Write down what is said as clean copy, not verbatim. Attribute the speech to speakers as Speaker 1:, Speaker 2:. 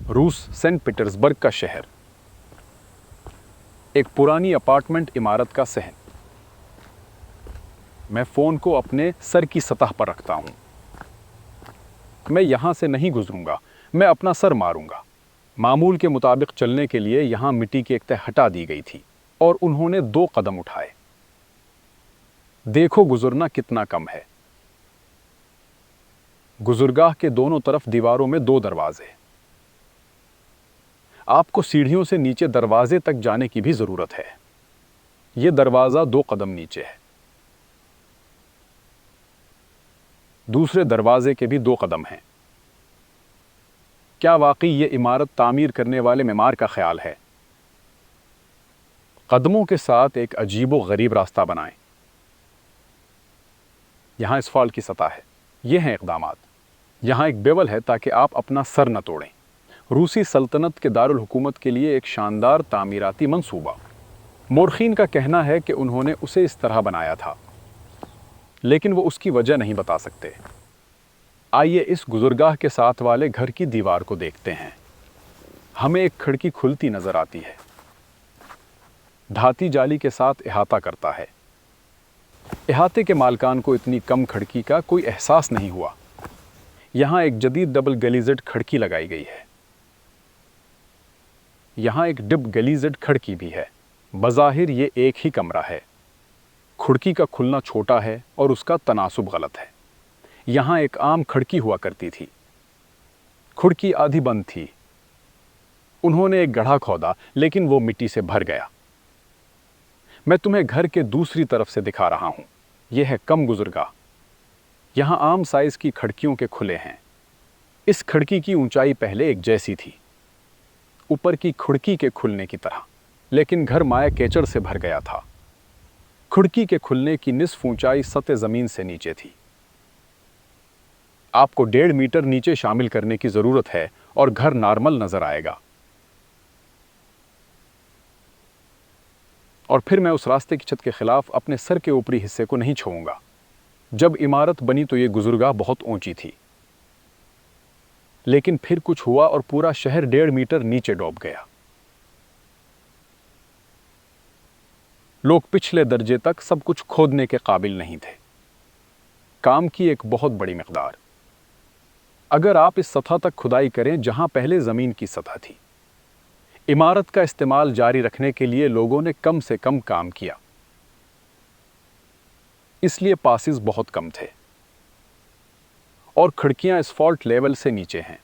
Speaker 1: रूस Saint Petersburg का शहर, एक पुरानी अपार्टमेंट इमारत का सहन। मैं फ़ोन को अपने सर की सतह पर रखता हूँ। मैं यहाँ से नहीं गुजरूंगा, मैं अपना सर मारूंगा। मामूल के मुताबिक चलने के लिए यहाँ मिट्टी की एक तह हटा दी गई थी और उन्होंने 2 कदम उठाए। देखो गुजरना कितना कम है। गुजरगाह के दोनों तरफ दीवारों में 2 दरवाजे। आपको सीढ़ियों से नीचे दरवाजे तक जाने की भी जरूरत है। यह दरवाजा 2 कदम नीचे है। दूसरे दरवाजे के भी 2 कदम हैं। क्या वाकई ये इमारत तामीर करने वाले मेमार का ख्याल है? कदमों के साथ एक अजीबो गरीब रास्ता बनाएं। यहां असफाल्ट की सतह है। ये हैं इक़दामात। यहां एक बेवल है ताकि आप अपना सर न तोड़ें। रूसी सल्तनत के दारुल हुकूमत के लिए एक शानदार तामीराती मंसूबा। मोरखीन का कहना है कि उन्होंने उसे इस तरह बनाया था, लेकिन वो उसकी वजह नहीं बता सकते। आइए इस गुजरगाह के साथ वाले घर की दीवार को देखते हैं। हमें एक खिड़की खुलती नजर आती है। धाती जाली के साथ इहाता करता है। इहाते के मालकान को इतनी कम खिड़की का कोई एहसास नहीं हुआ। यहां एक जदीद डबल गलीजेड खिड़की लगाई गई है। यहां एक डिप गलीजेड खिड़की भी है। बज़ाहिर ये एक ही कमरा है। खिड़की का खुलना छोटा है और उसका तनासुब गलत है। यहां एक आम खिड़की हुआ करती थी। खिड़की आधी बंद थी। उन्होंने एक गड्ढा खोदा, लेकिन वो मिट्टी से भर गया। मैं तुम्हें घर के दूसरी तरफ से दिखा रहा हूं। यह है कम गुजरगाह। यहां आम साइज की खिड़कियों के खुले हैं। इस खिड़की की ऊंचाई पहले एक जैसी थी, ऊपर की खिड़की के खुलने की तरह, लेकिन घर माया केचड़ से भर गया था। खिड़की के खुलने की निस्फ ऊंचाई सतह जमीन से नीचे थी। आपको 1.5 मीटर नीचे शामिल करने की जरूरत है और घर नॉर्मल नजर आएगा। और फिर मैं उस रास्ते की छत के खिलाफ अपने सर के ऊपरी हिस्से को नहीं छूऊंगा। जब इमारत बनी तो ये गुजरगाह बहुत ऊंची थी, लेकिन फिर कुछ हुआ और पूरा शहर 1.5 मीटर नीचे डूब गया। लोग पिछले दर्जे तक सब कुछ खोदने के काबिल नहीं थे। काम की एक बहुत बड़ी मिकदार। अगर आप इस सतह तक खुदाई करें जहां पहले जमीन की सतह थी। इमारत का इस्तेमाल जारी रखने के लिए लोगों ने कम से कम काम किया, इसलिए पासिस बहुत कम थे और खिड़कियां असफाल्ट लेवल से नीचे हैं।